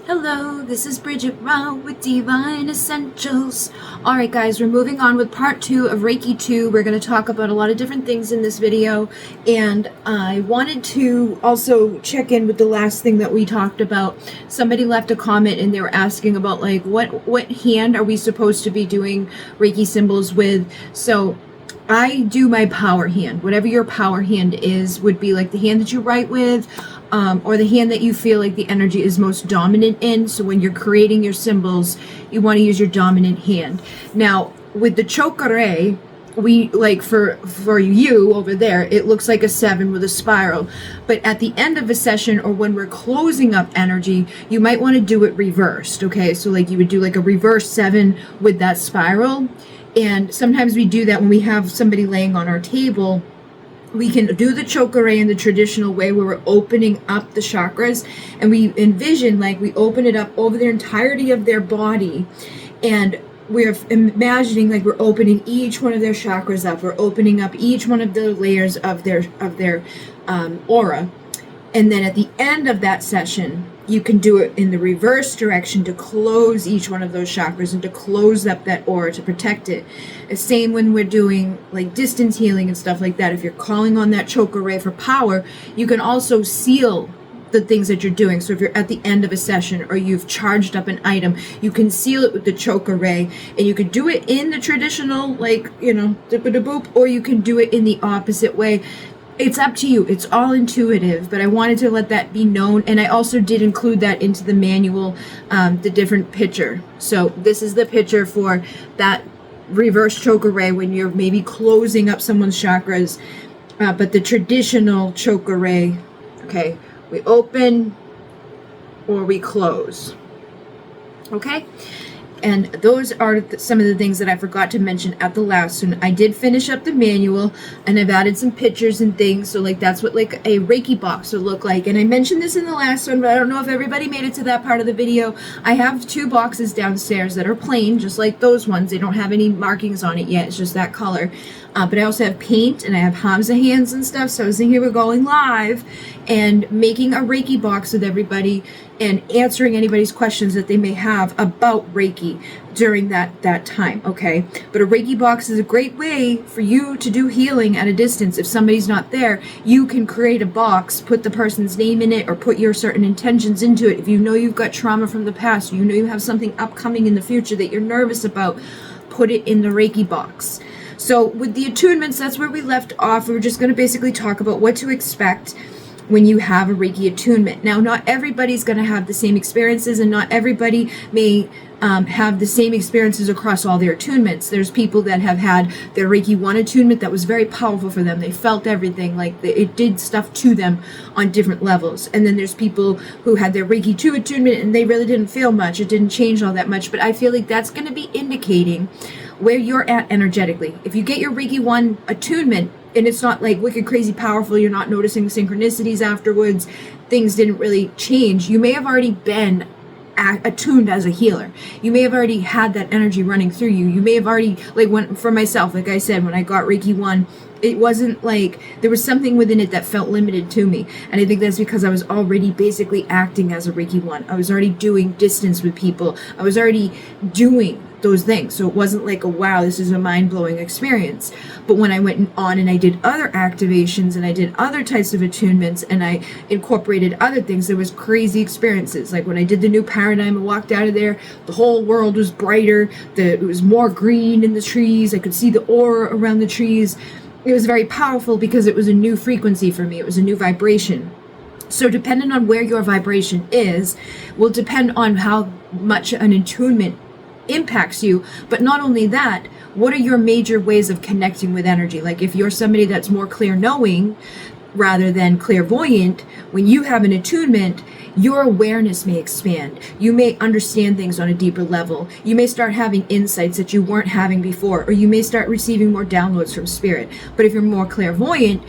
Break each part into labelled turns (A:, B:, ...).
A: Hello, this is Bridget with Divine Essentials. Alright guys, we're moving on with part 2 of Reiki 2. We're going to talk about a lot of different things in this video, and I wanted to also check in with the last thing that we talked about. Somebody left a comment and they were asking about like what hand are we supposed to be doing Reiki symbols with. So I do my power hand. Whatever your power hand is would be like the hand that you write with, or the hand that you feel like the energy is most dominant in. So when you're creating your symbols, you want to use your dominant hand. Now, with the chokare, we like for you over there, it looks like a 7 with a spiral. But at the end of a session, or when we're closing up energy, you might want to do it reversed. Okay, so like you would do like a reverse 7 with that spiral. And sometimes we do that when we have somebody laying on our table. We can do the chokare in the traditional way where we're opening up the chakras, and we envision like we open it up over the entirety of their body, and we're imagining like we're opening each one of their chakras up. We're opening up each one of the layers of their aura. And then at the end of that session, you can do it in the reverse direction to close each one of those chakras and to close up that aura to protect it. The same when we're doing like distance healing and stuff like that. If you're calling on that chokare for power, you can also seal the things that you're doing. So if you're at the end of a session or you've charged up an item, you can seal it with the chokare, and you could do it in the traditional, like, you know, dip-a-da-boop, or you can do it in the opposite way. It's up to you. It's all intuitive, but I wanted to let that be known. And I also did include that into the manual, the different picture. So this is the picture for that reverse chokare when you're maybe closing up someone's chakras. But the traditional chokare, okay, we open or we close. Okay? And those are some of the things that I forgot to mention at the last one. I did finish up the manual, and I've added some pictures and things. So like that's what like a Reiki box would look like. And I mentioned this in the last one, but I don't know if everybody made it to that part of the video. I have 2 boxes downstairs that are plain, just like those ones. They don't have any markings on it yet. It's just that color. But I also have paint, and I have palms of hands and stuff. So I was thinking we're going live and making a Reiki box with everybody and answering anybody's questions that they may have about Reiki during that time, okay? But a Reiki box is a great way for you to do healing at a distance. If somebody's not there, you can create a box, put the person's name in it, or put your certain intentions into it. If you know you've got trauma from the past, you know you have something upcoming in the future that you're nervous about, put it in the Reiki box. So with the attunements, that's where we left off. We were just going to basically talk about what to expect when you have a Reiki attunement. Now, not everybody's going to have the same experiences, and not everybody may have the same experiences across all their attunements. There's people that have had their Reiki 1 attunement that was very powerful for them. They felt everything, like it did stuff to them on different levels. And then there's people who had their Reiki 2 attunement and they really didn't feel much. It didn't change all that much. But I feel like that's going to be indicating where you're at energetically. If you get your Reiki 1 attunement and it's not like wicked crazy powerful, you're not noticing synchronicities afterwards, things didn't really change, you may have already been attuned as a healer. You may have already had that energy running through you. You may have already, like when, for myself, like I said, when I got Reiki 1, it wasn't like there was something within it that felt limited to me. And I think that's because I was already basically acting as a Reiki 1. I was already doing distance with people. I was already doing those things. So it wasn't like a wow, this is a mind-blowing experience. But when I went on and I did other activations and I did other types of attunements and I incorporated other things, there was crazy experiences. Like when I did the new paradigm, I walked out of there, the whole world was brighter, it was more green in the trees, I could see the aura around the trees. It was very powerful because it was a new frequency for me. It was a new vibration. So depending on where your vibration is, will depend on how much an attunement impacts you. But not only that, what are your major ways of connecting with energy? Like if you're somebody that's more clear knowing rather than clairvoyant, when you have an attunement, your awareness may expand. You may understand things on a deeper level. You may start having insights that you weren't having before, or you may start receiving more downloads from spirit. But if you're more clairvoyant,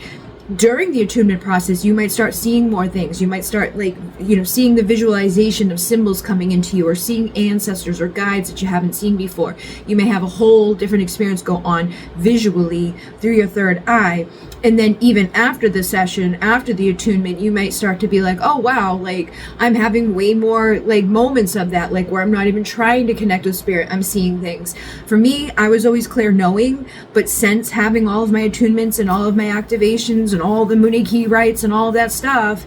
A: during the attunement process, you might start seeing more things. You might start seeing the visualization of symbols coming into you, or seeing ancestors or guides that you haven't seen before. You may have a whole different experience go on visually through your third eye. And then even after the session, after the attunement, you might start to be like, oh wow, like I'm having way more like moments of that, like where I'm not even trying to connect with spirit, I'm seeing things. For me, I was always clear knowing, but since having all of my attunements and all of my activations and all the Muniki rites and all of that stuff,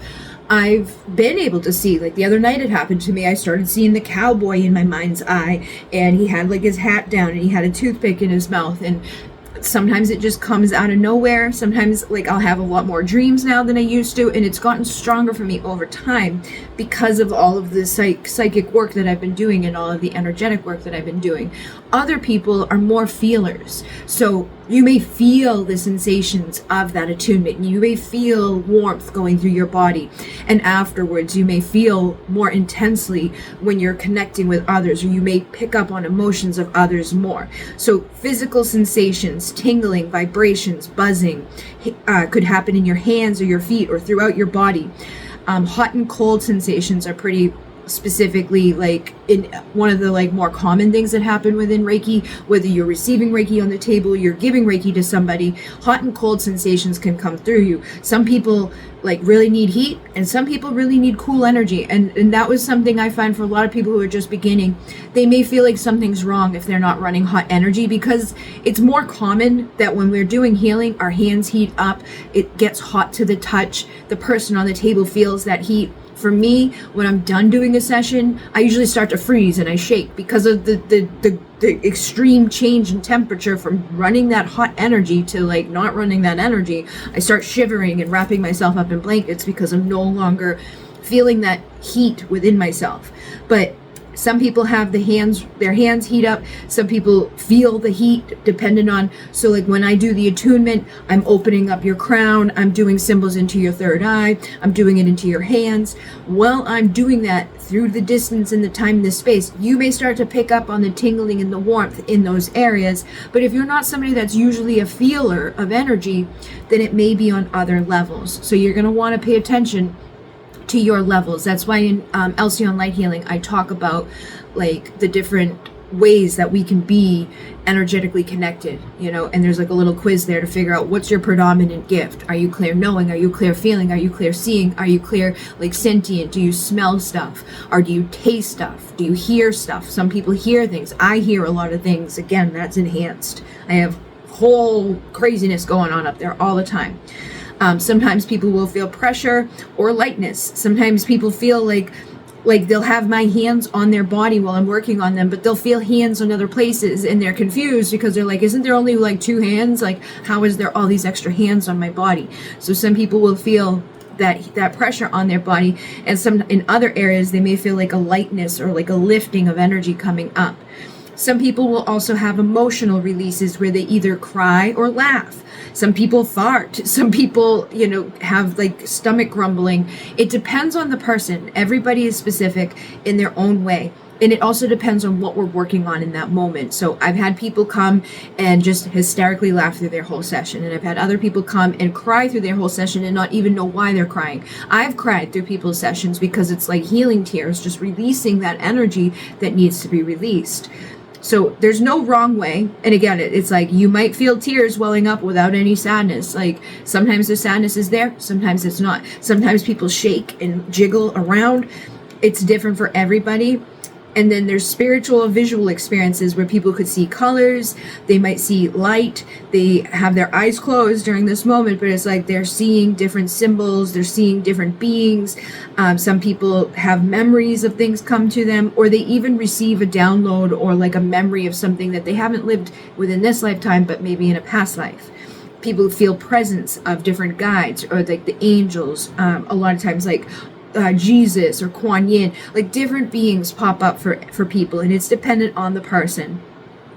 A: I've been able to see, like the other night it happened to me, I started seeing the cowboy in my mind's eye, and he had like his hat down and he had a toothpick in his mouth, and sometimes it just comes out of nowhere. Sometimes like I'll have a lot more dreams now than I used to, and it's gotten stronger for me over time because of all of the psychic work that I've been doing and all of the energetic work that I've been doing. Other people are more feelers, so you may feel the sensations of that attunement. You may feel warmth going through your body, and afterwards you may feel more intensely when you're connecting with others, or you may pick up on emotions of others more. So physical sensations, tingling, vibrations, buzzing could happen in your hands or your feet or throughout your body. Hot and cold sensations are pretty specifically like in one of the like more common things that happen within Reiki. Whether you're receiving Reiki on the table, you're giving Reiki to somebody, hot and cold sensations can come through you. Some people like really need heat, and some people really need cool energy, and that was something I find for a lot of people who are just beginning. They may feel like something's wrong if they're not running hot energy, because it's more common that when we're doing healing, our hands heat up, it gets hot to the touch, the person on the table feels that heat. For me, when I'm done doing a session, I usually start to freeze and I shake because of the extreme change in temperature from running that hot energy to like not running that energy. I start shivering and wrapping myself up in blankets because I'm no longer feeling that heat within myself. But some people have their hands heat up. Some people feel the heat dependent on, so like when I do the attunement, I'm opening up your crown, I'm doing symbols into your third eye, I'm doing it into your hands. While I'm doing that through the distance and the time and the space, you may start to pick up on the tingling and the warmth in those areas. But if you're not somebody that's usually a feeler of energy, then it may be on other levels. So you're going to want to pay attention to your levels. That's why in Alcyon Light Healing, I talk about like the different ways that we can be energetically connected, and there's like a little quiz there to figure out what's your predominant gift. Are you clear knowing? Are you clear feeling? Are you clear seeing? Are you clear like sentient? Do you smell stuff? Or do you taste stuff? Do you hear stuff? Some people hear things. I hear a lot of things. Again, that's enhanced. I have whole craziness going on up there all the time. Sometimes people will feel pressure or lightness. Sometimes people feel like they'll have my hands on their body while I'm working on them, but they'll feel hands on other places, and they're confused because they're like, isn't there only like 2 hands? Like, how is there all these extra hands on my body? So some people will feel that pressure on their body, and some in other areas they may feel like a lightness or like a lifting of energy coming up. Some people will also have emotional releases where they either cry or laugh. Some people fart. Some people, have like stomach grumbling. It depends on the person. Everybody is specific in their own way. And it also depends on what we're working on in that moment. So I've had people come and just hysterically laugh through their whole session. And I've had other people come and cry through their whole session and not even know why they're crying. I've cried through people's sessions because it's like healing tears, just releasing that energy that needs to be released. So there's no wrong way. And again, it's like you might feel tears welling up without any sadness. Like sometimes the sadness is there, sometimes it's not. Sometimes people shake and jiggle around. It's different for everybody. And then there's spiritual or visual experiences where people could see colors, they might see light, they have their eyes closed during this moment, but it's like they're seeing different symbols, they're seeing different beings. Some people have memories of things come to them, or they even receive a download or like a memory of something that they haven't lived within this lifetime, but maybe in a past life. People feel presence of different guides or like the angels. A lot of times like Jesus or Kuan Yin, like different beings pop up for people, and it's dependent on the person.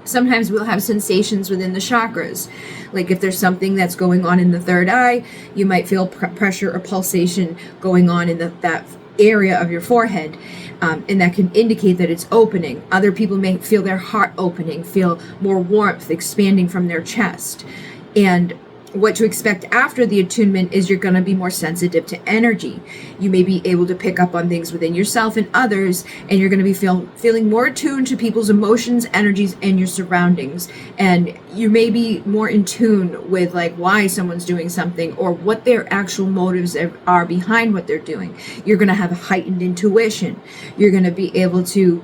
A: Sometimes we'll have sensations within the chakras. Like if there's something that's going on in the third eye, you might feel pressure or pulsation going on in that area of your forehead, and that can indicate that it's opening. Other people may feel their heart opening, feel more warmth expanding from their chest. And what to expect after the attunement is you're going to be more sensitive to energy. You may be able to pick up on things within yourself and others, and you're going to be feeling more attuned to people's emotions, energies, and your surroundings. And you may be more in tune with like why someone's doing something or what their actual motives are behind what they're doing. You're going to have a heightened intuition. You're going to be able to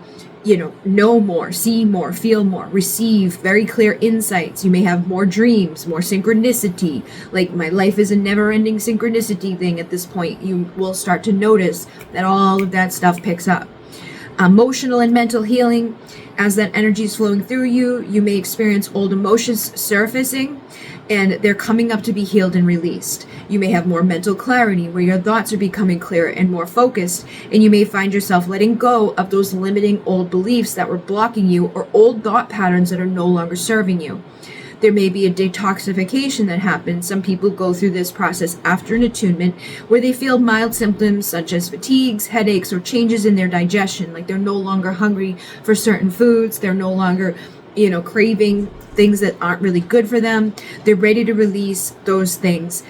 A: know more, see more, feel more, receive very clear insights. You may have more dreams, more synchronicity. Like my life is a never-ending synchronicity thing at this point. You will start to notice that all of that stuff picks up. Emotional and mental healing. As that energy is flowing through you, you may experience old emotions surfacing, and they're coming up to be healed and released. You may have more mental clarity where your thoughts are becoming clearer and more focused, and you may find yourself letting go of those limiting old beliefs that were blocking you or old thought patterns that are no longer serving you. There may be a detoxification that happens. Some people go through this process after an attunement where they feel mild symptoms such as fatigues, headaches, or changes in their digestion. Like they're no longer hungry for certain foods. They're no longer, craving things that aren't really good for them. They're ready to release those things,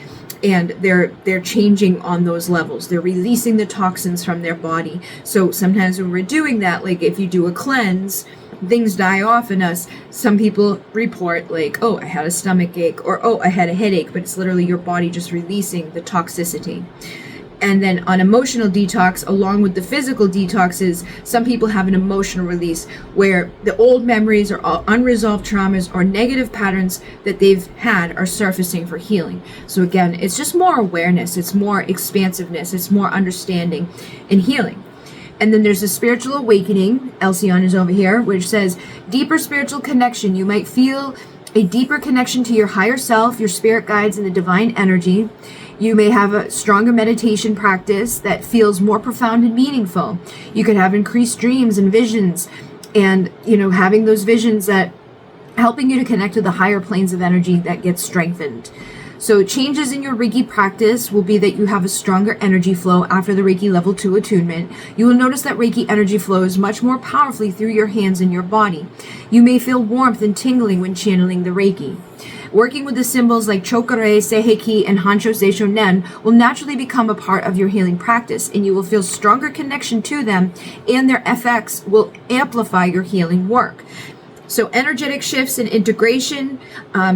A: and they're changing on those levels. They're releasing the toxins from their body. So sometimes when we're doing that, like if you do a cleanse, things die off in us. Some people report like, oh, I had a stomach ache, or oh, I had a headache, but it's literally your body just releasing the toxicity. And then on emotional detox, along with the physical detoxes, some people have an emotional release where the old memories or unresolved traumas or negative patterns that they've had are surfacing for healing. So again, it's just more awareness, it's more expansiveness, it's more understanding and healing. And then there's a spiritual awakening. Elsion is over here, which says deeper spiritual connection. You might feel a deeper connection to your higher self, your spirit guides, and the divine energy. You may have a stronger meditation practice that feels more profound and meaningful. You could have increased dreams and visions, and having those visions that helping you to connect to the higher planes of energy that gets strengthened. So changes in your Reiki practice will be that you have a stronger energy flow after the Reiki Level 2 attunement. You will notice that Reiki energy flows much more powerfully through your hands and your body. You may feel warmth and tingling when channeling the Reiki. Working with the symbols like Chokore, Seiheki, and Hansho Seisho Nen will naturally become a part of your healing practice, and you will feel stronger connection to them, and their effects will amplify your healing work. So energetic shifts and integration,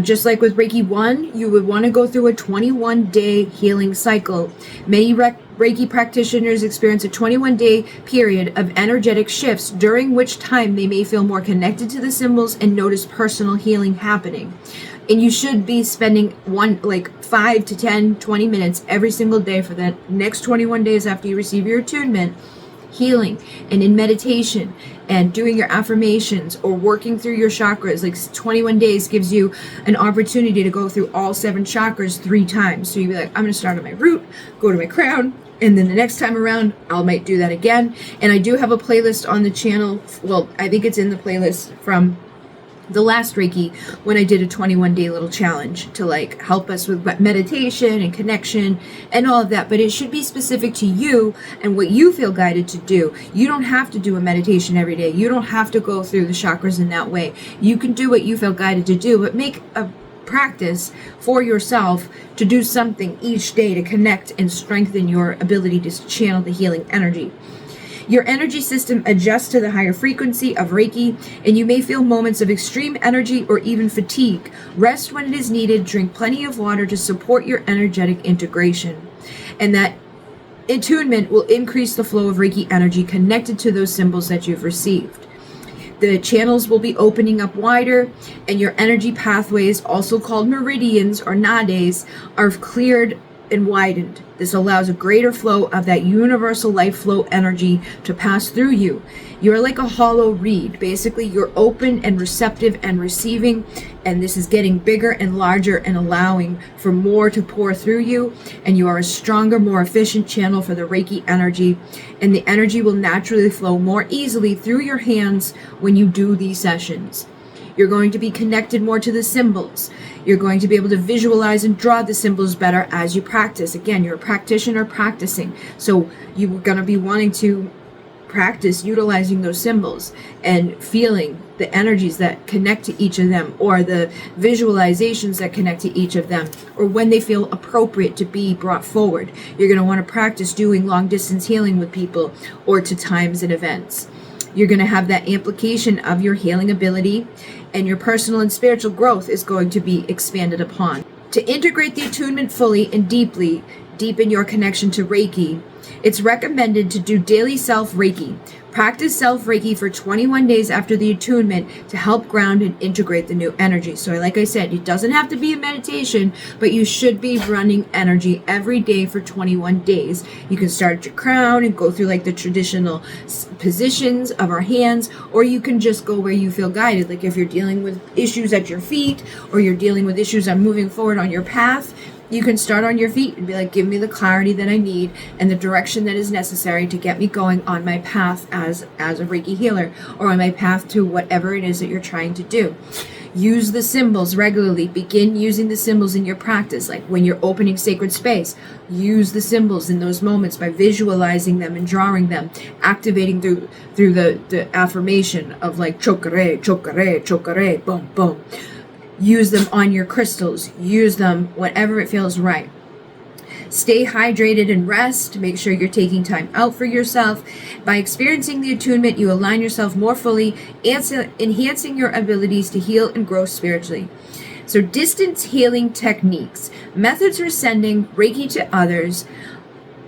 A: just like with Reiki 1, you would want to go through a 21-day healing cycle. Many Reiki practitioners experience a 21-day period of energetic shifts, during which time they may feel more connected to the symbols and notice personal healing happening. And you should be spending 5 to 10, 20 minutes every single day for the next 21 days after you receive your attunement, healing and in meditation and doing your affirmations or working through your chakras. Like 21 days gives you an opportunity to go through all 7 chakras 3 times. So you'd be like, I'm going to start at my root, go to my crown, and then the next time around, I might do that again. And I do have a playlist on the channel. Well, I think it's in the playlist from the last Reiki when I did a 21-day little challenge to help us with meditation and connection and all of that. But it should be specific to you and what you feel guided to do. You don't have to do a meditation every day. You don't have to go through the chakras in that way. You can do what you feel guided to do, but make a practice for yourself to do something each day to connect and strengthen your ability to channel the healing energy. Your energy system adjusts to the higher frequency of Reiki, and you may feel moments of extreme energy or even fatigue. Rest when it is needed. Drink plenty of water to support your energetic integration. And that attunement will increase the flow of Reiki energy connected to those symbols that you've received. The channels will be opening up wider, and your energy pathways, also called meridians or nades, are cleared and widened. This allows a greater flow of that universal life flow energy to pass through you. You're like a hollow reed. Basically, you're open and receptive and receiving, and this is getting bigger and larger and allowing for more to pour through you, and you are a stronger, more efficient channel for the Reiki energy, and the energy will naturally flow more easily through your hands when you do these sessions. You're going to be connected more to the symbols. You're going to be able to visualize and draw the symbols better as you practice. Again, you're a practitioner practicing. So you're going to be wanting to practice utilizing those symbols and feeling the energies that connect to each of them, or the visualizations that connect to each of them, or when they feel appropriate to be brought forward. You're going to want to practice doing long distance healing with people or to times and events. You're going to have that amplification of your healing ability, and your personal and spiritual growth is going to be expanded upon. To integrate the attunement fully and deeply, deepen your connection to Reiki, it's recommended to do daily self-Reiki. Practice self-Reiki for 21 days after the attunement to help ground and integrate the new energy. So like I said, it doesn't have to be a meditation, but you should be running energy every day for 21 days. You can start at your crown and go through like the traditional positions of our hands, or you can just go where you feel guided. Like if you're dealing with issues at your feet, or you're dealing with issues on moving forward on your path, you can start on your feet and be like, give me the clarity that I need and the direction that is necessary to get me going on my path as a Reiki healer, or on my path to whatever it is that you're trying to do. Use the symbols regularly. Begin using the symbols in your practice. Like when you're opening sacred space, use the symbols in those moments by visualizing them and drawing them, activating through the affirmation of like chokare, chokare, chokare, boom, boom. Use them on your crystals. Use them whenever it feels right. Stay hydrated and rest. Make sure you're taking time out for yourself. By experiencing the attunement, you align yourself more fully, enhancing your abilities to heal and grow spiritually. So distance healing techniques. Methods for sending Reiki to others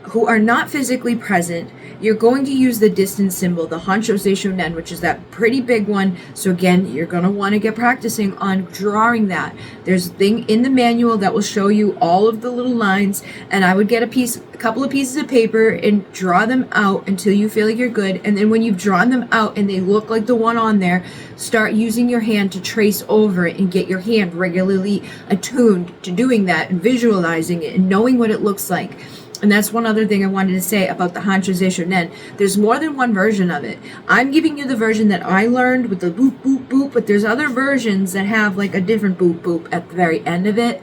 A: who are not physically present. You're going to use the distance symbol, the Hansho Seishonen, which is that pretty big one. So again, you're going to want to get practicing on drawing that. There's a thing in the manual that will show you all of the little lines, and I would get a couple of pieces of paper and draw them out until you feel like you're good. And then when you've drawn them out and they look like the one on there, start using your hand to trace over it and get your hand regularly attuned to doing that and visualizing it and knowing what it looks like. And that's one other thing I wanted to say about the Hansho Seishonen. There's more than one version of it. I'm giving you the version that I learned with the boop, boop, boop, but there's other versions that have like a different boop, boop at the very end of it.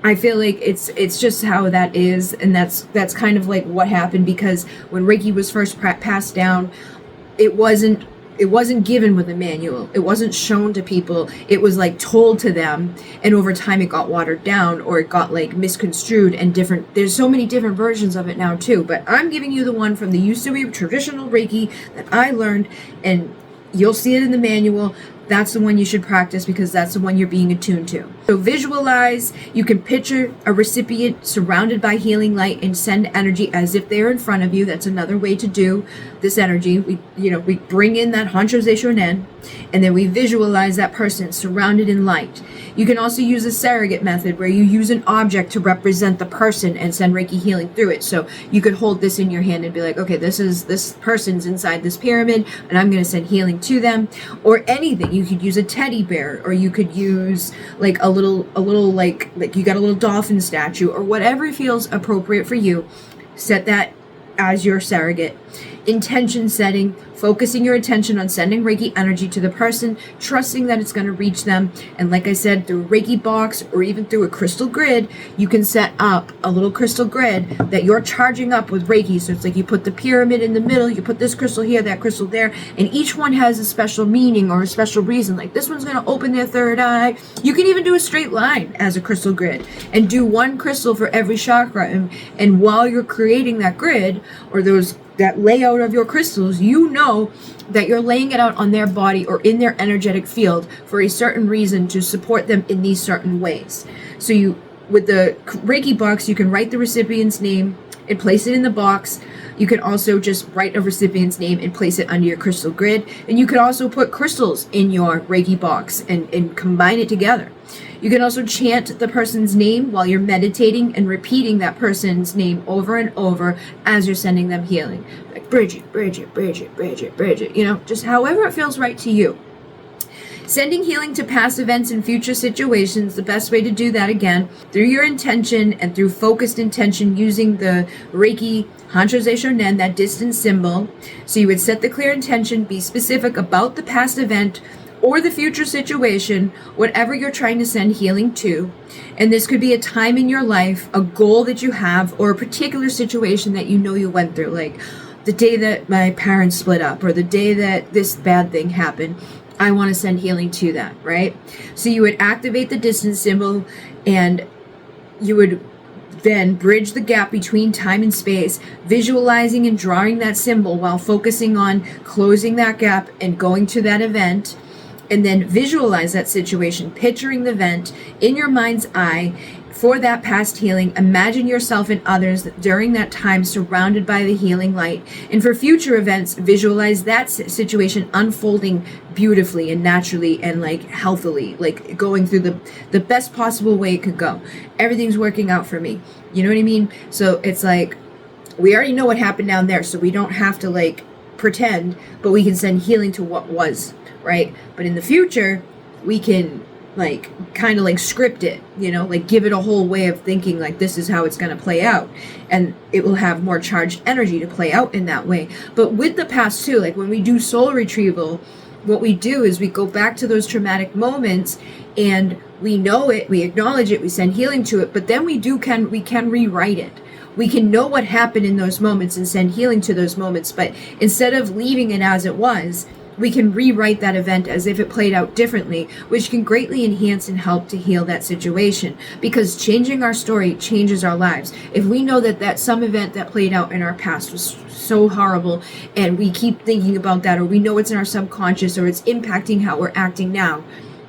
A: I feel like it's just how that is, and that's kind of like what happened, because when Reiki was first passed down, it wasn't given with a manual. It wasn't shown to people. It was like told to them, and over time it got watered down, or it got like misconstrued and different. There's so many different versions of it now too, but I'm giving you the one from the used to be traditional Reiki that I learned, and you'll see it in the manual. That's the one you should practice, because that's the one you're being attuned to. So visualize. You can picture a recipient surrounded by healing light and send energy as if they're in front of you. That's another way to do this energy. We bring in that Hansho Seishonen, and then we visualize that person surrounded in light. You can also use a surrogate method, where you use an object to represent the person and send Reiki healing through it. So you could hold this in your hand and be like, okay, this person's inside this pyramid, and I'm going to send healing to them. Or anything. You could use a teddy bear, or you could use like a little like you got a little dolphin statue, or whatever feels appropriate for you. Set that as your surrogate. Intention setting, focusing your attention on sending Reiki energy to the person, trusting that it's going to reach them. And like I said, through a Reiki box or even through a crystal grid, you can set up a little crystal grid that you're charging up with Reiki. So it's like you put the pyramid in the middle, you put this crystal here, that crystal there, and each one has a special meaning or a special reason. Like this one's going to open their third eye. You can even do a straight line as a crystal grid and do one crystal for every chakra. And while you're creating that grid, or that layout of your crystals, you know that you're laying it out on their body or in their energetic field for a certain reason, to support them in these certain ways. So with the Reiki box, you can write the recipient's name and place it in the box. You can also just write a recipient's name and place it under your crystal grid. And you can also put crystals in your Reiki box and combine it together. You can also chant the person's name while you're meditating and repeating that person's name over and over as you're sending them healing. Like Bridget, Bridget, Bridget, Bridget, Bridget, just however it feels right to you. Sending healing to past events and future situations, the best way to do that, again, through your intention and through focused intention using the Reiki Hansho Seishonen, that distance symbol. So you would set the clear intention, be specific about the past event or the future situation, whatever you're trying to send healing to. And this could be a time in your life, a goal that you have, or a particular situation that you know you went through. Like, the day that my parents split up, or the day that this bad thing happened, I want to send healing to that, right? So you would activate the distance symbol, and you would then bridge the gap between time and space, visualizing and drawing that symbol while focusing on closing that gap and going to that event. And then visualize that situation, picturing the event in your mind's eye for that past healing. Imagine yourself and others during that time surrounded by the healing light. And for future events, visualize that situation unfolding beautifully and naturally and like healthily, like going through the best possible way it could go. Everything's working out for me. You know what I mean? So it's like, we already know what happened down there, so we don't have to like pretend, but we can send healing to what was, right? But in the future, we can like kind of like script it, you know, like give it a whole way of thinking, like this is how it's going to play out, and it will have more charged energy to play out in that way. But with the past too, like when we do soul retrieval, what we do is we go back to those traumatic moments, and we know it, we acknowledge it, we send healing to it, but then we can rewrite it. We can know what happened in those moments and send healing to those moments, but instead of leaving it as it was, we can rewrite that event as if it played out differently, which can greatly enhance and help to heal that situation, because changing our story changes our lives. If we know that some event that played out in our past was so horrible, and we keep thinking about that, or we know it's in our subconscious, or it's impacting how we're acting now,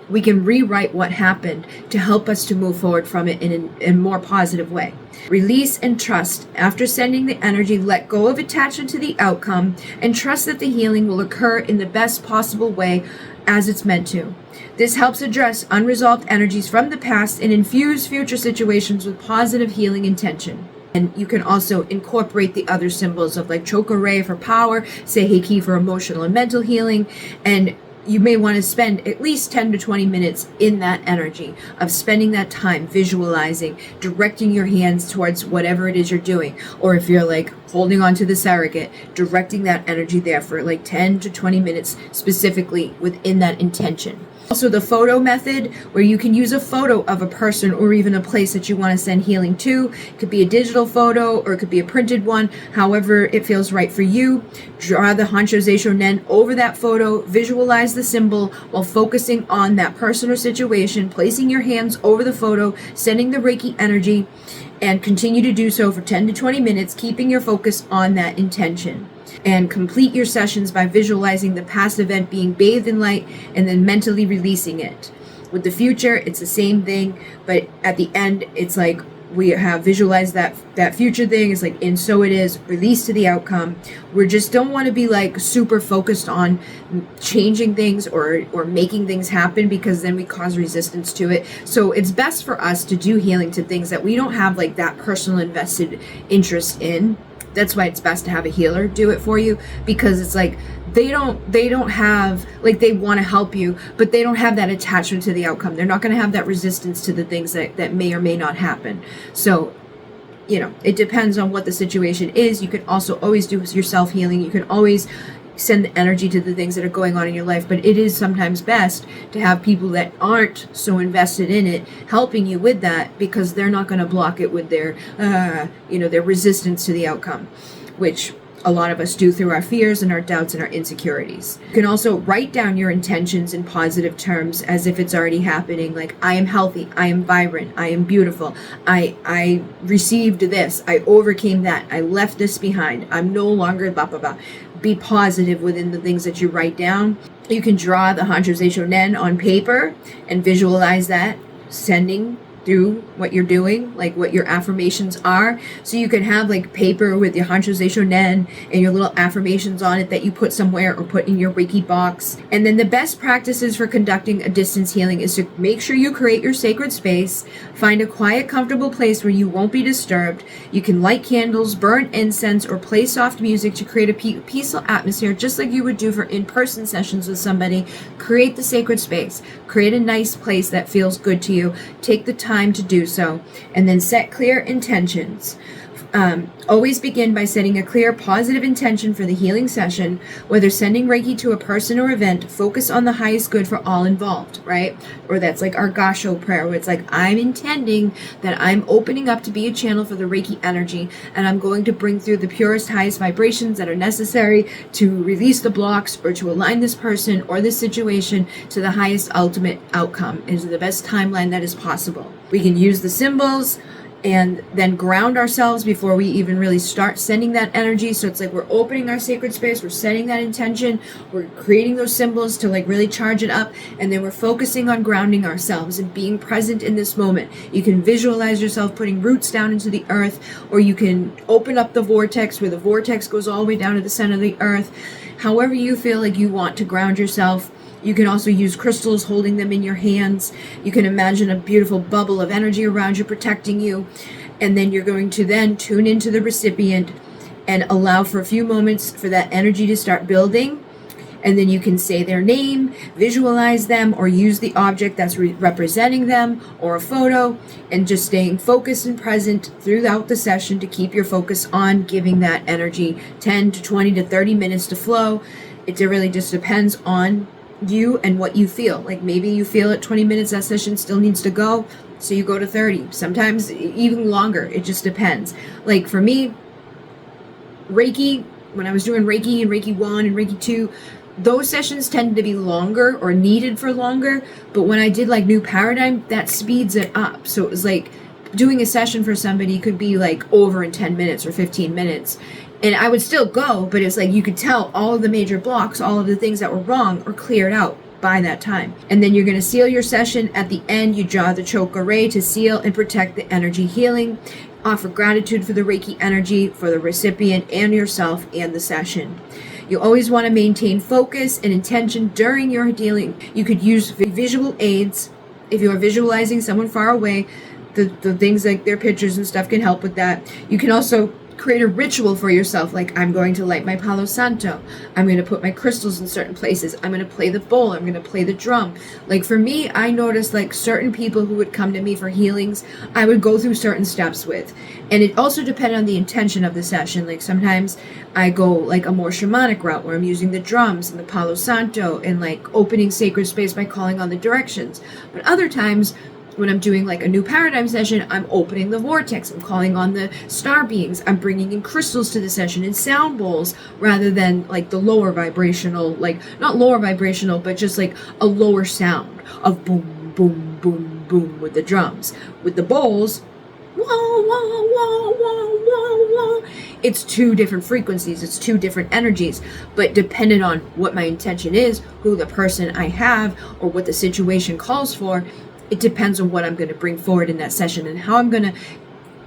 A: we can rewrite what happened to help us to move forward from it in a more positive way. Release and trust. After sending the energy, let go of attachment to the outcome and trust that the healing will occur in the best possible way as it's meant to. This helps address unresolved energies from the past and infuse future situations with positive healing intention. And you can also incorporate the other symbols of like Chokore for power, Seiheki for emotional and mental healing, and you may want to spend at least 10 to 20 minutes in that energy of spending that time visualizing, directing your hands towards whatever it is you're doing. Or if you're like holding on to the surrogate, directing that energy there for like 10 to 20 minutes specifically within that intention. Also the photo method, where you can use a photo of a person or even a place that you want to send healing to. It could be a digital photo or it could be a printed one, however it feels right for you. Draw the Hansho Seisho Nen over that photo, visualize the symbol while focusing on that person or situation, placing your hands over the photo, sending the Reiki energy, and continue to do so for 10 to 20 minutes, keeping your focus on that intention. And complete your sessions by visualizing the past event being bathed in light and then mentally releasing it. With the future, it's the same thing, but at the end, it's like we have visualized that future thing. It's like, and so it is, release to the outcome. We just don't want to be like super focused on changing things or making things happen, because then we cause resistance to it. So it's best for us to do healing to things that we don't have like that personal invested interest in. That's why it's best to have a healer do it for you, because it's like they don't have, like, they want to help you, but they don't have that attachment to the outcome. They're not going to have that resistance to the things that may or may not happen. So, you know, it depends on what the situation is. You can also always do your self-healing. You can always send the energy to the things that are going on in your life, but it is sometimes best to have people that aren't so invested in it helping you with that, because they're not going to block it with their their resistance to the outcome, which a lot of us do through our fears and our doubts and our insecurities. You can also write down your intentions in positive terms as if it's already happening, like, I am healthy, I am vibrant, I am beautiful, I received this, I overcame that, I left this behind, I'm no longer blah blah blah. Be positive within the things that you write down. You can draw the Hansho Seisho Nen on paper and visualize that sending through what you're doing, like what your affirmations are. So you can have like paper with your Hansho Seisho Nen and your little affirmations on it that you put somewhere or put in your Reiki box. And then the best practices for conducting a distance healing is to make sure you create your sacred space, find a quiet, comfortable place where you won't be disturbed. You can light candles, burn incense, or play soft music to create a peaceful atmosphere, just like you would do for in-person sessions with somebody. Create the sacred space. Create a nice place that feels good to you. Take the time to do so, and then set clear intentions. Always begin by setting a clear, positive intention for the healing session. Whether sending Reiki to a person or event, focus on the highest good for all involved, right? Or that's like our Gasho prayer, where it's like, I'm intending that I'm opening up to be a channel for the Reiki energy, and I'm going to bring through the purest, highest vibrations that are necessary to release the blocks or to align this person or this situation to the highest ultimate outcome, into the best timeline that is possible. We can use the symbols and then ground ourselves before we even really start sending that energy. So it's like we're opening our sacred space, we're setting that intention, we're creating those symbols to like really charge it up, and then we're focusing on grounding ourselves and being present in this moment. You can visualize yourself putting roots down into the earth, or you can open up the vortex where the vortex goes all the way down to the center of the earth. However you feel like you want to ground yourself. You can also use crystals, holding them in your hands. You can imagine a beautiful bubble of energy around you, protecting you. And then you're going to then tune into the recipient and allow for a few moments for that energy to start building. And then you can say their name, visualize them, or use the object that's representing them, or a photo, and just staying focused and present throughout the session to keep your focus on giving that energy 10 to 20 to 30 minutes to flow. It really just depends on you and what you feel. Like maybe you feel at 20 minutes that session still needs to go, so you go to 30, sometimes even longer. It just depends. Like for me, Reiki, when I was doing Reiki and Reiki 1 and Reiki 2, those sessions tended to be longer or needed for longer. But when I did like New Paradigm, that speeds it up. So it was like doing a session for somebody could be like over in 10 minutes or 15 minutes. And I would still go, but it's like you could tell all of the major blocks, all of the things that were wrong are cleared out by that time. And then you're going to seal your session. At the end, you draw the chakra ray to seal and protect the energy healing. Offer gratitude for the Reiki energy, for the recipient and yourself and the session. You always want to maintain focus and intention during your healing. You could use visual aids. If you are visualizing someone far away, the things like their pictures and stuff can help with that. You can also create a ritual for yourself, like I'm going to light my Palo Santo, I'm going to put my crystals in certain places, I'm going to play the bowl, I'm going to play the drum. Like for me, I noticed like certain people who would come to me for healings, I would go through certain steps with. And it also depended on the intention of the session. Like sometimes I go like a more shamanic route where I'm using the drums and the Palo Santo and like opening sacred space by calling on the directions. But other times, when I'm doing like a New Paradigm session, I'm opening the vortex, I'm calling on the star beings, I'm bringing in crystals to the session and sound bowls, rather than like the lower vibrational, like not lower vibrational, but just like a lower sound of boom, boom, boom, boom with the drums. With the bowls, wah, wah, wah, wah, wah, wah. It's two different frequencies, it's two different energies, but depending on what my intention is, who the person I have, or what the situation calls for, it depends on what I'm going to bring forward in that session and how I'm going to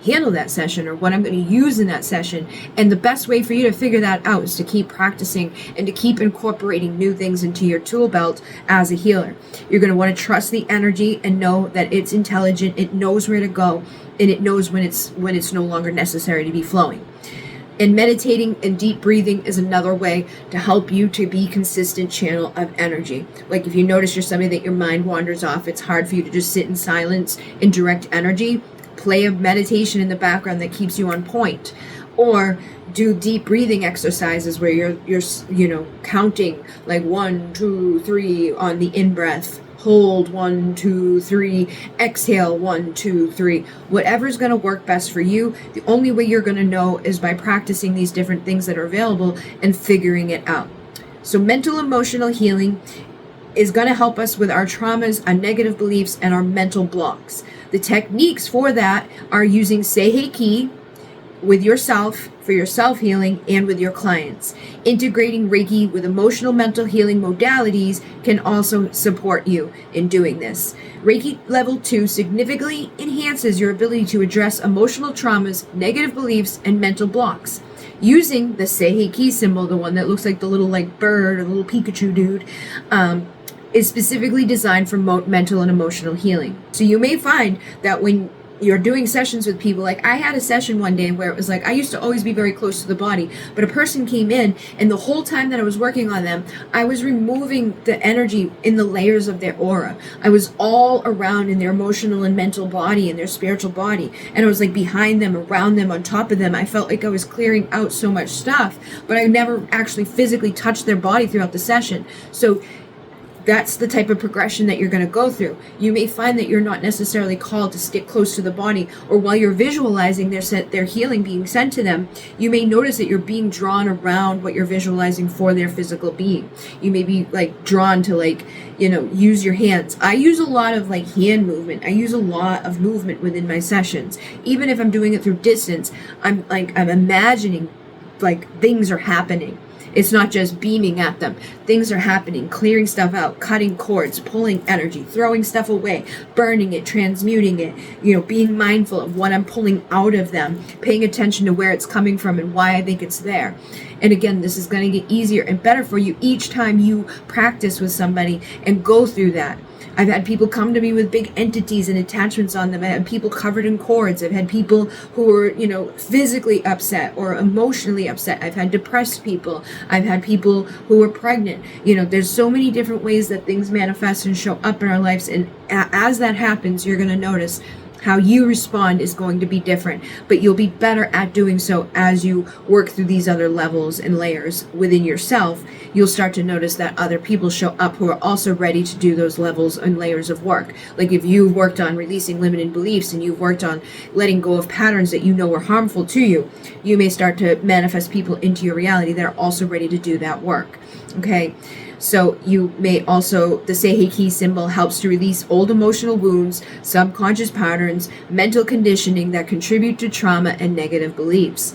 A: handle that session or what I'm going to use in that session. And the best way for you to figure that out is to keep practicing and to keep incorporating new things into your tool belt as a healer. You're going to want to trust the energy and know that it's intelligent, it knows where to go, and it knows when it's no longer necessary to be flowing. And meditating and deep breathing is another way to help you to be consistent channel of energy. Like if you notice you're somebody that your mind wanders off, it's hard for you to just sit in silence and direct energy, play a meditation in the background that keeps you on point. Or do deep breathing exercises where you're counting like 1, 2, 3 on the in-breath. Hold 1, 2, 3, exhale 1, 2, 3. Whatever's going to work best for you. The only way you're going to know is by practicing these different things that are available and figuring it out. So mental emotional healing is going to help us with our traumas, our negative beliefs, and our mental blocks. The techniques for that are using Seiheki with yourself, for your self-healing, and with your clients. Integrating Reiki with emotional mental healing modalities can also support you in doing this. Reiki Level 2 significantly enhances your ability to address emotional traumas, negative beliefs, and mental blocks. Using the Seiheki symbol, the one that looks like the little like bird or the little Pikachu dude, is specifically designed for mental and emotional healing. So you may find that when you're doing sessions with people. Like I had a session one day where it was like, I used to always be very close to the body, but a person came in and the whole time that I was working on them, I was removing the energy in the layers of their aura. I was all around in their emotional and mental body and their spiritual body. And I was like behind them, around them, on top of them. I felt like I was clearing out so much stuff, but I never actually physically touched their body throughout the session. So that's the type of progression that you're going to go through. You may find that you're not necessarily called to stick close to the body, or while you're visualizing their healing being sent to them, you may notice that you're being drawn around what you're visualizing for their physical being. You may be like drawn to use your hands. I use a lot of like hand movement. I use a lot of movement within my sessions. Even if I'm doing it through distance, I'm imagining like things are happening. It's not just beaming at them. Things are happening, clearing stuff out, cutting cords, pulling energy, throwing stuff away, burning it, transmuting it, being mindful of what I'm pulling out of them, paying attention to where it's coming from and why I think it's there. And again, this is going to get easier and better for you each time you practice with somebody and go through that. I've had people come to me with big entities and attachments on them. I had people covered in cords. I've had people who were, physically upset or emotionally upset. I've had depressed people. I've had people who were pregnant. There's so many different ways that things manifest and show up in our lives. And as that happens, you're going to notice how you respond is going to be different, but you'll be better at doing so as you work through these other levels and layers within yourself. You'll start to notice that other people show up who are also ready to do those levels and layers of work. Like if you've worked on releasing limiting beliefs and you've worked on letting go of patterns that you know are harmful to you, you may start to manifest people into your reality that are also ready to do that work. Okay. So you may also, the Seiheki symbol helps to release old emotional wounds, subconscious patterns, mental conditioning that contribute to trauma and negative beliefs.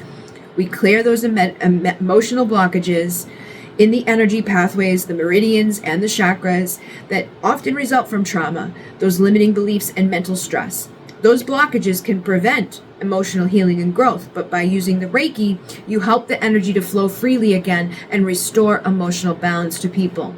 A: We clear those emotional blockages in the energy pathways, the meridians, and the chakras that often result from trauma, those limiting beliefs and mental stress. Those blockages can prevent emotional healing and growth, but by using the Reiki, you help the energy to flow freely again and restore emotional balance to people.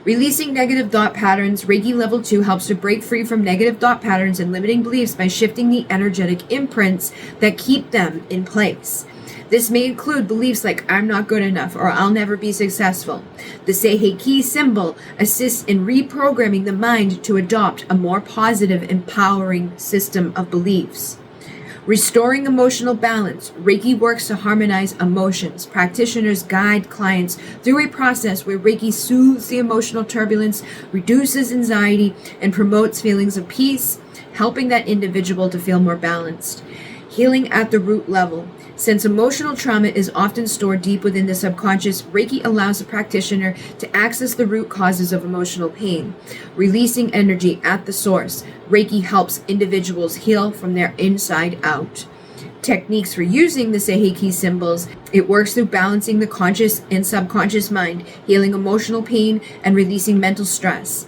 A: Releasing negative thought patterns, Reiki Level 2 helps to break free from negative thought patterns and limiting beliefs by shifting the energetic imprints that keep them in place. This may include beliefs like I'm not good enough or I'll never be successful. The Seiheki symbol assists in reprogramming the mind to adopt a more positive, empowering system of beliefs. Restoring emotional balance, Reiki works to harmonize emotions. Practitioners guide clients through a process where Reiki soothes the emotional turbulence, reduces anxiety, and promotes feelings of peace, helping that individual to feel more balanced. Healing at the root level. Since emotional trauma is often stored deep within the subconscious, Reiki allows the practitioner to access the root causes of emotional pain. Releasing energy at the source, Reiki helps individuals heal from their inside out. Techniques for using the Seiheki symbols, it works through balancing the conscious and subconscious mind, healing emotional pain, and releasing mental stress.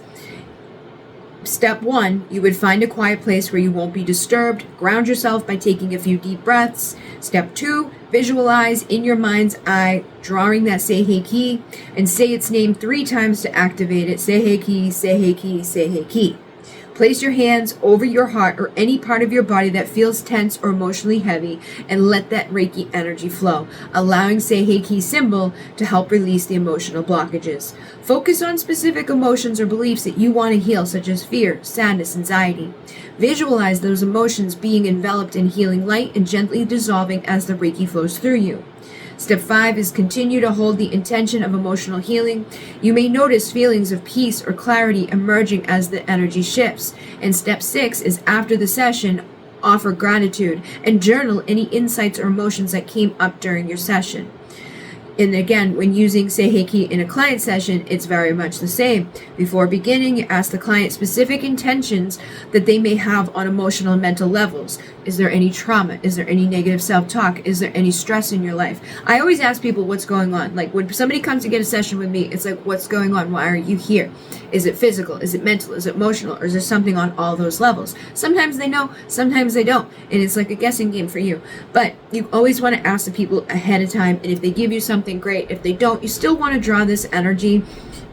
A: Step 1, you would find a quiet place where you won't be disturbed. Ground yourself by taking a few deep breaths. Step 2, visualize in your mind's eye, drawing that Seiheki, and say its name 3 times to activate it. Seiheki, Seiheki, Seiheki. Place your hands over your heart or any part of your body that feels tense or emotionally heavy and let that Reiki energy flow, allowing Seiheki symbol to help release the emotional blockages. Focus on specific emotions or beliefs that you want to heal, such as fear, sadness, anxiety. Visualize those emotions being enveloped in healing light and gently dissolving as the Reiki flows through you. Step 5 is continue to hold the intention of emotional healing. You may notice feelings of peace or clarity emerging as the energy shifts. And step 6 is after the session, offer gratitude and journal any insights or emotions that came up during your session. And again, when using Seiheki in a client session, it's very much the same. Before beginning, you ask the client specific intentions that they may have on emotional and mental levels. Is there any trauma? Is there any negative self-talk? Is there any stress in your life? I always ask people what's going on. Like when somebody comes to get a session with me, it's like, what's going on? Why are you here? Is it physical? Is it mental? Is it emotional? Or is there something on all those levels? Sometimes they know, sometimes they don't. And it's like a guessing game for you. But you always want to ask the people ahead of time. And if they give you something, great. If they don't, you still want to draw this energy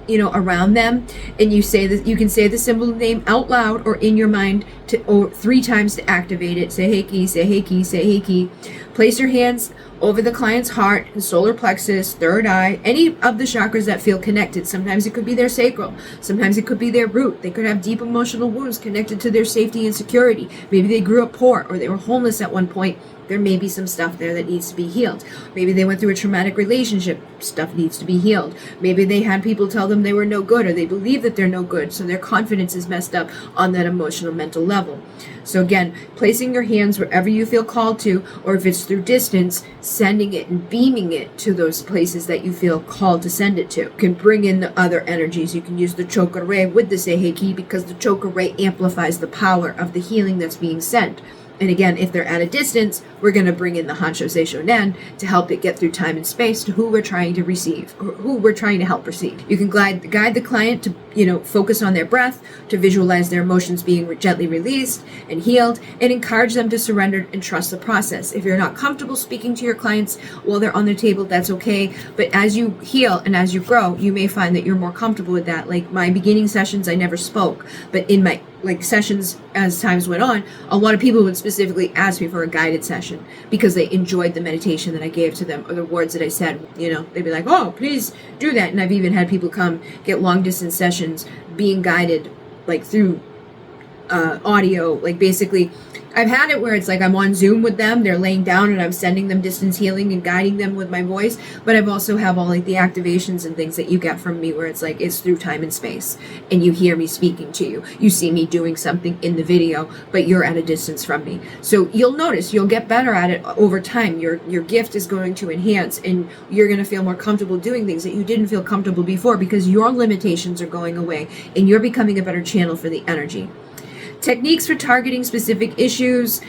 A: around them, and you can say the symbol name out loud or in your mind or 3 times to activate it. Say Reiki, say Reiki, say Reiki. Place your hands over the client's heart and solar plexus, third eye, any of the chakras that feel connected. Sometimes it could be their sacral. Sometimes it could be their root. They could have deep emotional wounds connected to their safety and security. Maybe they grew up poor or they were homeless at one point. There may be some stuff there that needs to be healed. Maybe they went through a traumatic relationship. Stuff needs to be healed. Maybe they had people tell them they were no good, or they believe that they're no good, so their confidence is messed up on that emotional mental level. So again, placing your hands wherever you feel called to, or if it's through distance, sending it and beaming it to those places that you feel called to send it to. You can bring in the other energies. You can use the chakra ray with the Seiheki, because the chakra ray amplifies the power of the healing that's being sent. And again, if they're at a distance, we're going to bring in the Hansho Seisho Nen to help it get through time and space to who we're trying to receive, or who we're trying to help receive. You can guide the client to, focus on their breath, to visualize their emotions being gently released and healed, and encourage them to surrender and trust the process. If you're not comfortable speaking to your clients while they're on the table, that's okay. But as you heal and as you grow, you may find that you're more comfortable with that. Like my beginning sessions, I never spoke, but in my sessions as times went on, a lot of people would specifically ask me for a guided session because they enjoyed the meditation that I gave to them or the words that I said. They'd be like, oh, please do that. And I've even had people come get long distance sessions being guided through audio. Basically, I've had it where it's like I'm on Zoom with them, they're laying down and I'm sending them distance healing and guiding them with my voice. But I've also have all the activations and things that you get from me where it's it's through time and space and you hear me speaking to you. You see me doing something in the video, but you're at a distance from me. So you'll notice you'll get better at it over time. Your gift is going to enhance and you're going to feel more comfortable doing things that you didn't feel comfortable before because your limitations are going away and you're becoming a better channel for the energy. Techniques for targeting specific issues.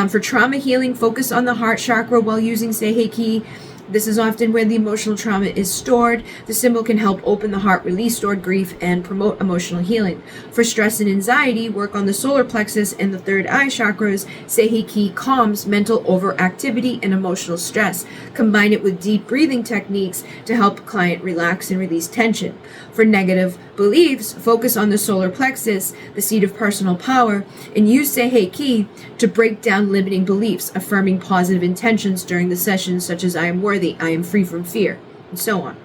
A: For trauma healing, focus on the heart chakra while using Seiheki. This is often where the emotional trauma is stored. The symbol can help open the heart, release stored grief, and promote emotional healing. For stress and anxiety, work on the solar plexus and the third eye chakras. Seiheki calms mental overactivity and emotional stress. Combine it with deep breathing techniques to help the client relax and release tension. For negative beliefs, focus on the solar plexus, the seat of personal power, and use Seiheki to break down limiting beliefs, affirming positive intentions during the sessions such as I am worthy, I am free from fear, and so on.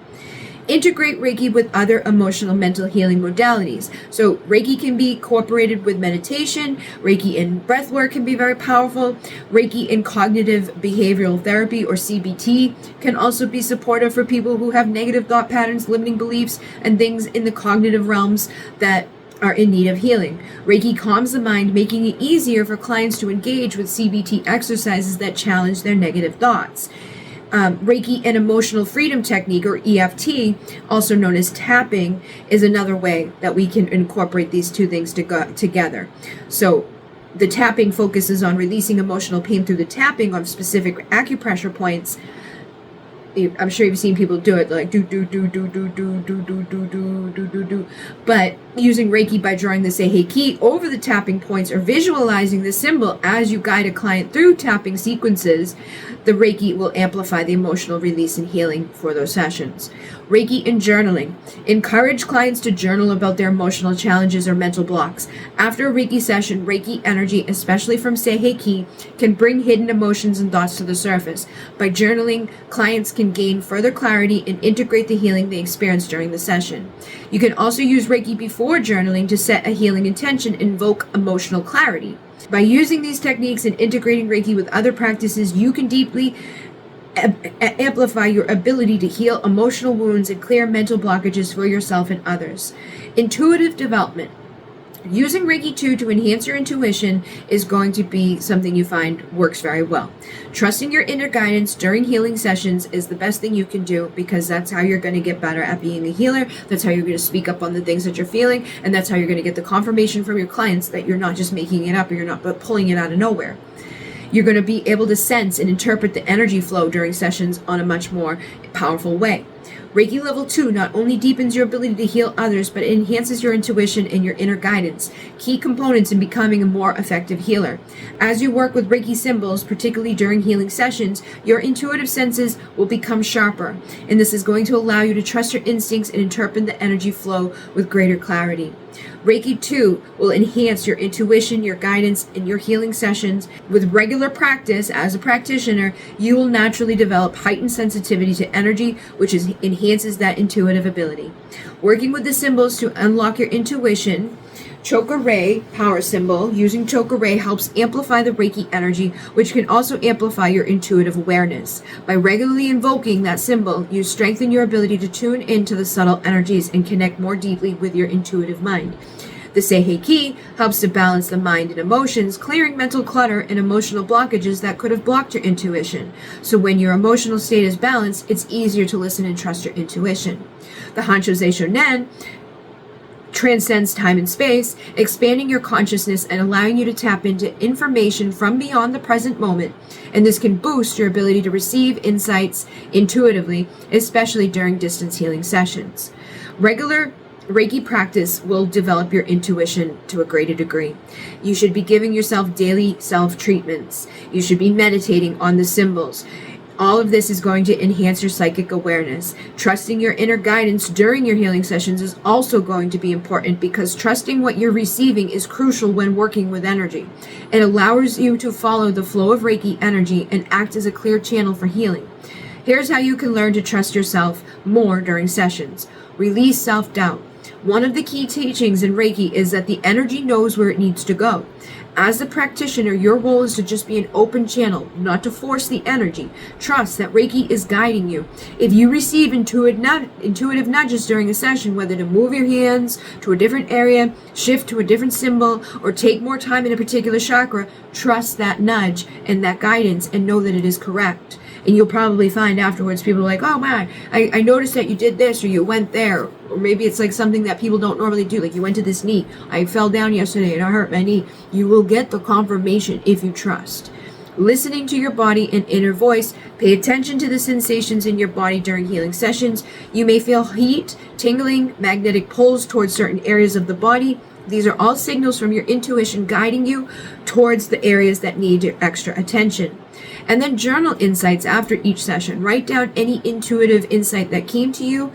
A: Integrate Reiki with other emotional mental healing modalities. So Reiki can be incorporated with meditation. Reiki and breath work can be very powerful. Reiki and cognitive behavioral therapy, or CBT, can also be supportive for people who have negative thought patterns, limiting beliefs, and things in the cognitive realms that are in need of healing. Reiki calms the mind, making it easier for clients to engage with CBT exercises that challenge their negative thoughts. Reiki and emotional freedom technique, or EFT, also known as tapping, is another way that we can incorporate these two things together. So the tapping focuses on releasing emotional pain through the tapping of specific acupressure points. I'm sure you've seen people do it, like do do do do do do do do do do do do do. But using Reiki by drawing the Seiheki over the tapping points or visualizing the symbol as you guide a client through tapping sequences, the Reiki will amplify the emotional release and healing for those sessions. Reiki and journaling. Encourage clients to journal about their emotional challenges or mental blocks. After a Reiki session, Reiki energy, especially from Seiheki, can bring hidden emotions and thoughts to the surface. By journaling, clients can gain further clarity and integrate the healing they experience during the session. You can also use Reiki before journaling to set a healing intention and invoke emotional clarity. By using these techniques and integrating Reiki with other practices, you can deeply amplify your ability to heal emotional wounds and clear mental blockages for yourself and others. Intuitive development. Using Reiki 2 to enhance your intuition is going to be something you find works very well. Trusting your inner guidance during healing sessions is the best thing you can do, because that's how you're going to get better at being a healer. That's how you're going to speak up on the things that you're feeling, and that's how you're going to get the confirmation from your clients that you're not just making it up or you're not pulling it out of nowhere. You're going to be able to sense and interpret the energy flow during sessions on a much more powerful way. Reiki Level 2 not only deepens your ability to heal others, but it enhances your intuition and your inner guidance, key components in becoming a more effective healer. As you work with Reiki symbols, particularly during healing sessions, your intuitive senses will become sharper, and this is going to allow you to trust your instincts and interpret the energy flow with greater clarity. Reiki 2 will enhance your intuition, your guidance, and your healing sessions. With regular practice as a practitioner, you will naturally develop heightened sensitivity to energy, which enhances that intuitive ability. Working with the symbols to unlock your intuition, Chokra power symbol. Using Chokra helps amplify the Reiki energy, which can also amplify your intuitive awareness. By regularly invoking that symbol, you strengthen your ability to tune into the subtle energies and connect more deeply with your intuitive mind. The Seihei helps to balance the mind and emotions, clearing mental clutter and emotional blockages that could have blocked your intuition. So when your emotional state is balanced, it's easier to listen and trust your intuition. The Hansho Shonen transcends time and space, expanding your consciousness and allowing you to tap into information from beyond the present moment. And this can boost your ability to receive insights intuitively, especially during distance healing sessions. Regular Reiki practice will develop your intuition to a greater degree. You should be giving yourself daily self-treatments. You should be meditating on the symbols. All of this is going to enhance your psychic awareness. Trusting your inner guidance during your healing sessions is also going to be important, because trusting what you're receiving is crucial when working with energy. It allows you to follow the flow of Reiki energy and act as a clear channel for healing. Here's how you can learn to trust yourself more during sessions. Release self-doubt. One of the key teachings in Reiki is that the energy knows where it needs to go. As a practitioner, your role is to just be an open channel, not to force the energy. Trust that Reiki is guiding you. If you receive intuitive nudges during a session, whether to move your hands to a different area, shift to a different symbol, or take more time in a particular chakra, trust that nudge and that guidance and know that it is correct. And you'll probably find afterwards people are like, oh man, I noticed that you did this, or you went there. Or maybe it's like something that people don't normally do. Like, you went to this knee. I fell down yesterday and I hurt my knee. You will get the confirmation if you trust. Listening to your body and inner voice. Pay attention to the sensations in your body during healing sessions. You may feel heat, tingling, magnetic pulls towards certain areas of the body. These are all signals from your intuition guiding you towards the areas that need your extra attention. And then journal insights after each session. Write down any intuitive insight that came to you,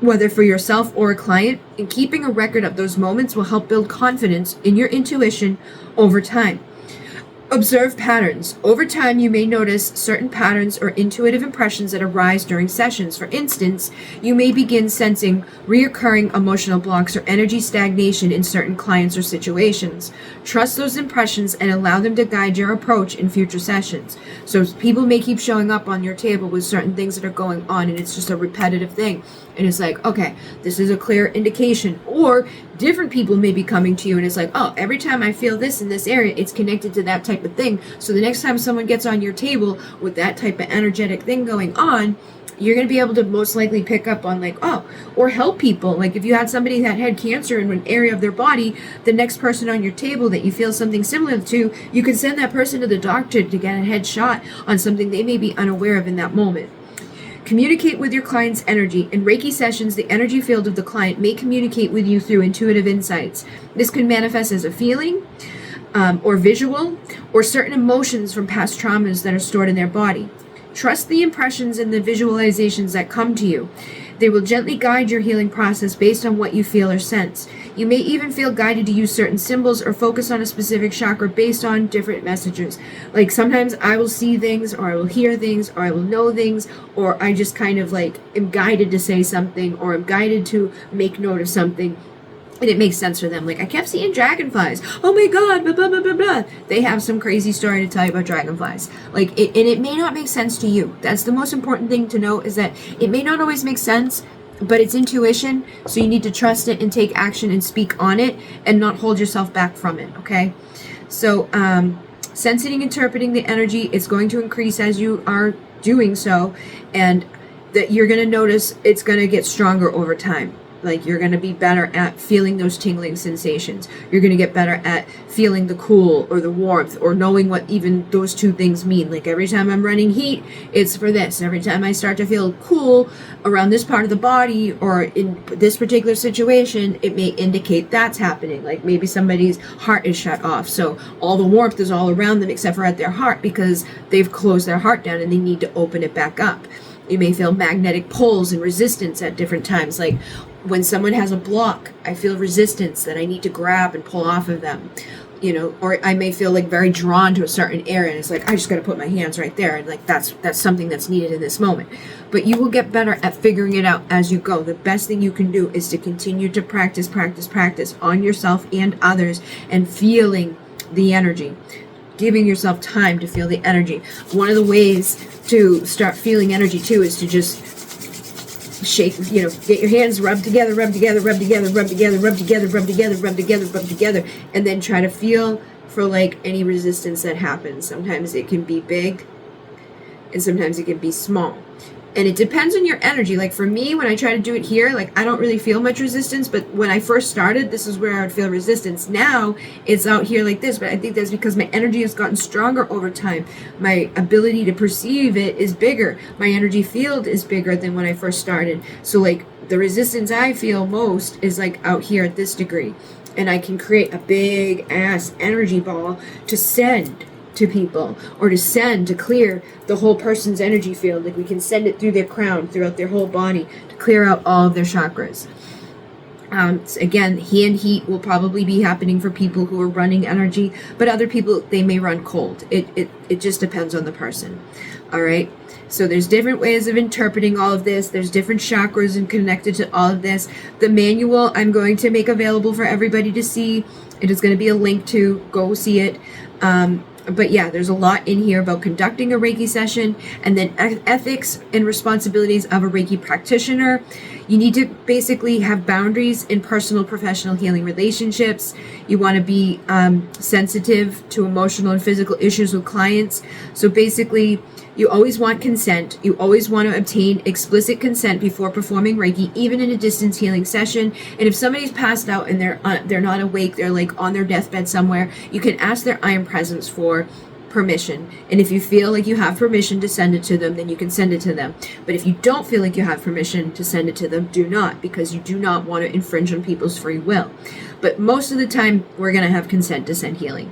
A: whether for yourself or a client, and keeping a record of those moments will help build confidence in your intuition over time. Observe patterns. Over time, you may notice certain patterns or intuitive impressions that arise during sessions. For instance, you may begin sensing reoccurring emotional blocks or energy stagnation in certain clients or situations. Trust those impressions and allow them to guide your approach in future sessions. So people may keep showing up on your table with certain things that are going on, and it's just a repetitive thing. And it's like, okay, this is a clear indication. Or different people may be coming to you and it's like, oh, every time I feel this in this area, it's connected to that type of thing. So the next time someone gets on your table with that type of energetic thing going on, you're going to be able to most likely pick up on like, oh, or help people. Like if you had somebody that had cancer in an area of their body, the next person on your table that you feel something similar to, you can send that person to the doctor to get a head shot on something they may be unaware of in that moment. Communicate with your client's energy. In Reiki sessions, the energy field of the client may communicate with you through intuitive insights. This can manifest as a feeling, or visual, or certain emotions from past traumas that are stored in their body. Trust the impressions and the visualizations that come to you. They will gently guide your healing process based on what you feel or sense. You may even feel guided to use certain symbols or focus on a specific chakra based on different messages. Like sometimes I will see things, or I will hear things, or I will know things, or I just kind of like am guided to say something, or I'm guided to make note of something. And it makes sense for them. Like, I kept seeing dragonflies. Oh my God, blah, blah, blah, blah, blah. They have some crazy story to tell you about dragonflies. Like, and it may not make sense to you. That's the most important thing to know, is that it may not always make sense, but it's intuition. So you need to trust it and take action and speak on it and not hold yourself back from it, okay? So, sensing and interpreting the energy is going to increase as you are doing so. And that you're going to notice it's going to get stronger over time. Like, you're going to be better at feeling those tingling sensations. You're going to get better at feeling the cool or the warmth, or knowing what even those two things mean. Like, every time I'm running heat, it's for this. Every time I start to feel cool around this part of the body or in this particular situation, it may indicate that's happening. Like, maybe somebody's heart is shut off, so all the warmth is all around them except for at their heart, because they've closed their heart down and they need to open it back up. You may feel magnetic pulls and resistance at different times. Like, when someone has a block, I feel resistance that I need to grab and pull off of them. Or I may feel like very drawn to a certain area, and it's like, I just got to put my hands right there, and like that's something that's needed in this moment. But you will get better at figuring it out as you go. The best thing you can do is to continue to practice on yourself and others, and feeling the energy, giving yourself time to feel the energy. One of the ways to start feeling energy too is to just shake, get your hands rubbed together, and then try to feel for like any resistance that happens. Sometimes it can be big and sometimes it can be small. And it depends on your energy. Like, for me, when I try to do it here, like, I don't really feel much resistance, but when I first started, this is where I would feel resistance. Now it's out here like this, but I think that's because my energy has gotten stronger over time. My ability to perceive it is bigger. My energy field is bigger than when I first started. So like, the resistance I feel most is like out here at this degree. And I can create a big ass energy ball to send to people, or to clear the whole person's energy field. Like, we can send it through their crown, throughout their whole body, to clear out all of their chakras. Again, hand heat will probably be happening for people who are running energy, but other people, they may run cold. It just depends on the person. All right. So there's different ways of interpreting all of this. There's different chakras and connected to all of this. The manual I'm going to make available for everybody to see. It is going to be a link to go see it. But yeah, there's a lot in here about conducting a Reiki session, and then ethics and responsibilities of a Reiki practitioner. You need to basically have boundaries in personal, professional healing relationships. You want to be sensitive to emotional and physical issues with clients. So basically, you always want consent. You always want to obtain explicit consent before performing Reiki, even in a distance healing session. And if somebody's passed out and they're not awake, they're like on their deathbed somewhere, you can ask their I am presence for permission. And if you feel like you have permission to send it to them, then you can send it to them. But if you don't feel like you have permission to send it to them, do not, because you do not want to infringe on people's free will. But most of the time, we're going to have consent to send healing.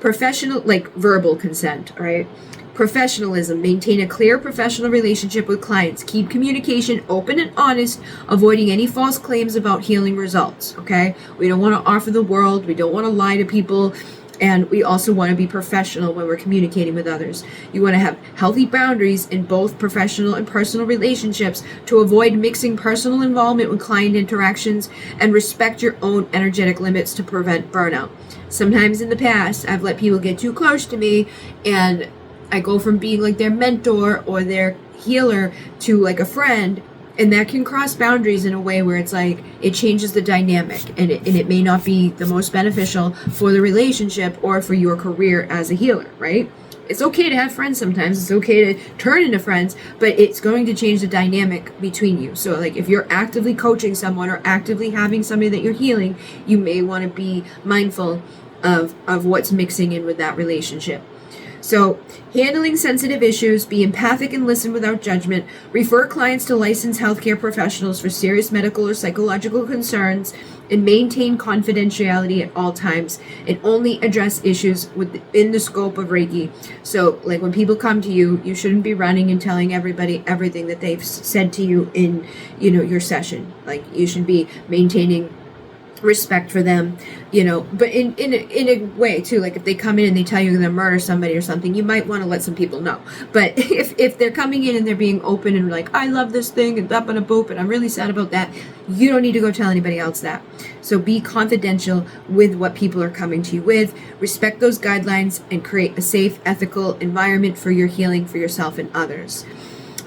A: Professional, like verbal consent, right? Professionalism. Maintain a clear professional relationship with clients. Keep communication open and honest, avoiding any false claims about healing results, okay? We don't want to offer the world. We don't want to lie to people. And we also want to be professional when we're communicating with others. You want to have healthy boundaries in both professional and personal relationships to avoid mixing personal involvement with client interactions, and respect your own energetic limits to prevent burnout. Sometimes in the past, I've let people get too close to me, and I go from being like their mentor or their healer to like a friend, and that can cross boundaries in a way where it's like it changes the dynamic, and it may not be the most beneficial for the relationship or for your career as a healer, right? It's okay to have friends sometimes. It's okay to turn into friends, but it's going to change the dynamic between you. So like, if you're actively coaching someone or actively having somebody that you're healing, you may want to be mindful of what's mixing in with that relationship. So, handling sensitive issues, be empathic and listen without judgment, refer clients to licensed healthcare professionals for serious medical or psychological concerns, and maintain confidentiality at all times, and only address issues within the scope of Reiki. So, like, when people come to you, you shouldn't be running and telling everybody everything that they've said to you in, your session. Like, you should be maintaining respect for them, but in a way too. Like, if they come in and they tell you they're going to murder somebody or something, you might want to let some people know. But if they're coming in and they're being open and like, I love this thing and up and a boop and I'm really sad about that, you don't need to go tell anybody else that. So be confidential with what people are coming to you with. Respect those guidelines and create a safe, ethical environment for your healing for yourself and others.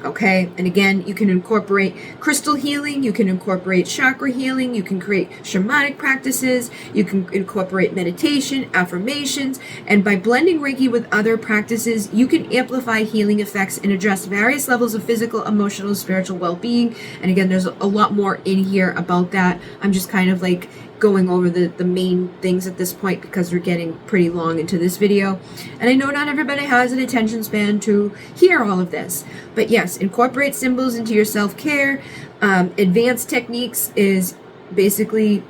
A: Okay, and again, you can incorporate crystal healing, you can incorporate chakra healing, you can create shamanic practices, you can incorporate meditation, affirmations, and by blending Reiki with other practices, you can amplify healing effects and address various levels of physical, emotional, spiritual well-being. And again, there's a lot more in here about that. I'm just kind of like going over the main things at this point because we're getting pretty long into this video. And I know not everybody has an attention span to hear all of this. But yes, incorporate symbols into your self-care. Advanced techniques is basically,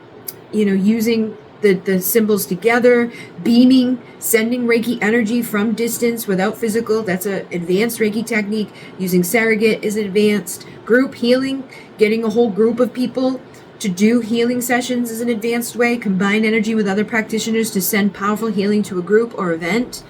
A: using the symbols together, beaming, sending Reiki energy from distance without physical. That's an advanced Reiki technique. Using surrogate is advanced. Group healing, getting a whole group of people to do healing sessions is an advanced way. Combine energy with other practitioners to send powerful healing to a group or event.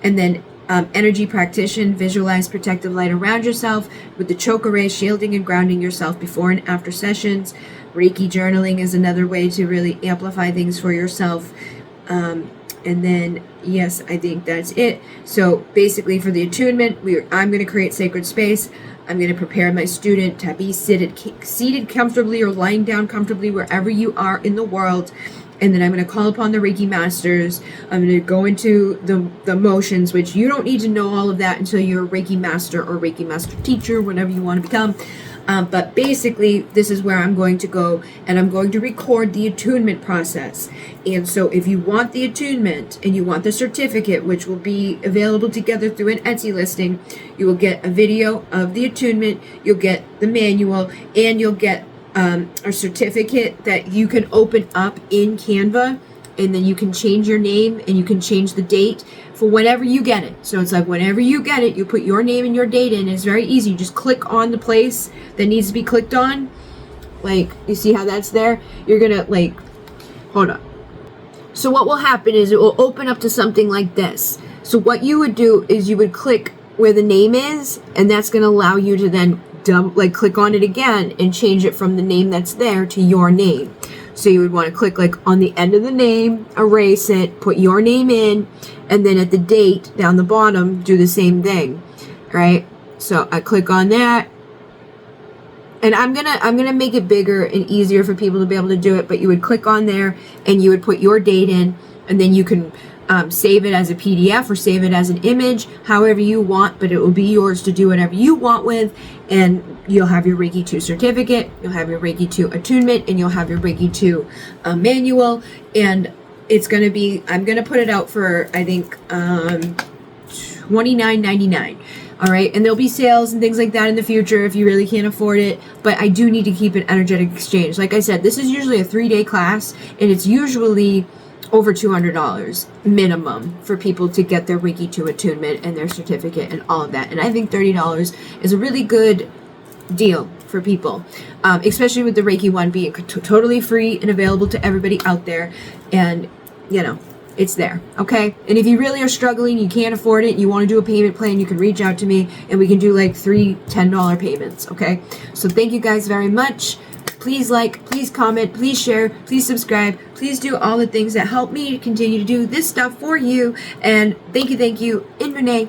A: And then energy practitioner, visualize protective light around yourself with the chakra ray, shielding and grounding yourself before and after sessions. Reiki journaling is another way to really amplify things for yourself. And then, yes, I think that's it. So basically for the attunement, I'm going to create sacred space. I'm going to prepare my student to be seated comfortably or lying down comfortably wherever you are in the world. And then I'm going to call upon the Reiki masters. I'm going to go into the motions, which you don't need to know all of that until you're a Reiki master or Reiki master teacher, whatever you want to become. But basically, this is where I'm going to go, and I'm going to record the attunement process. And so if you want the attunement and you want the certificate, which will be available together through an Etsy listing, you will get a video of the attunement, you'll get the manual, and you'll get a certificate that you can open up in Canva, and then you can change your name and you can change the date for whenever you get it. So it's like whenever you get it, you put your name and your date in. It's very easy. You just click on the place that needs to be clicked on. Like, you see how that's there? You're gonna hold on. So what will happen is it will open up to something like this. So what you would do is you would click where the name is, and that's gonna allow you to then click on it again and change it from the name that's there to your name. So you would want to click on the end of the name, erase it, put your name in, and then at the date down the bottom, do the same thing, right? So I click on that, and I'm gonna make it bigger and easier for people to be able to do it. But you would click on there, and you would put your date in, and then you can save it as a PDF or save it as an image, however you want, but it will be yours to do whatever you want with. And you'll have your Reiki 2 certificate, you'll have your Reiki 2 attunement, and you'll have your Reiki 2 manual. And it's going to be, I'm going to put it out for, I think, $29.99. All right. And there'll be sales and things like that in the future if you really can't afford it. But I do need to keep an energetic exchange. Like I said, this is usually a 3-day class, and it's usually over $200 minimum for people to get their Reiki 2 attunement and their certificate and all of that. And I think $30 is a really good deal for people, especially with the Reiki 1 being totally free and available to everybody out there. And, it's there, okay? And if you really are struggling, you can't afford it, you want to do a payment plan, you can reach out to me, and we can do 3 $10 payments, okay? So thank you guys very much. Please please comment, please share, please subscribe, please do all the things that help me to continue to do this stuff for you. And thank you, in Renee.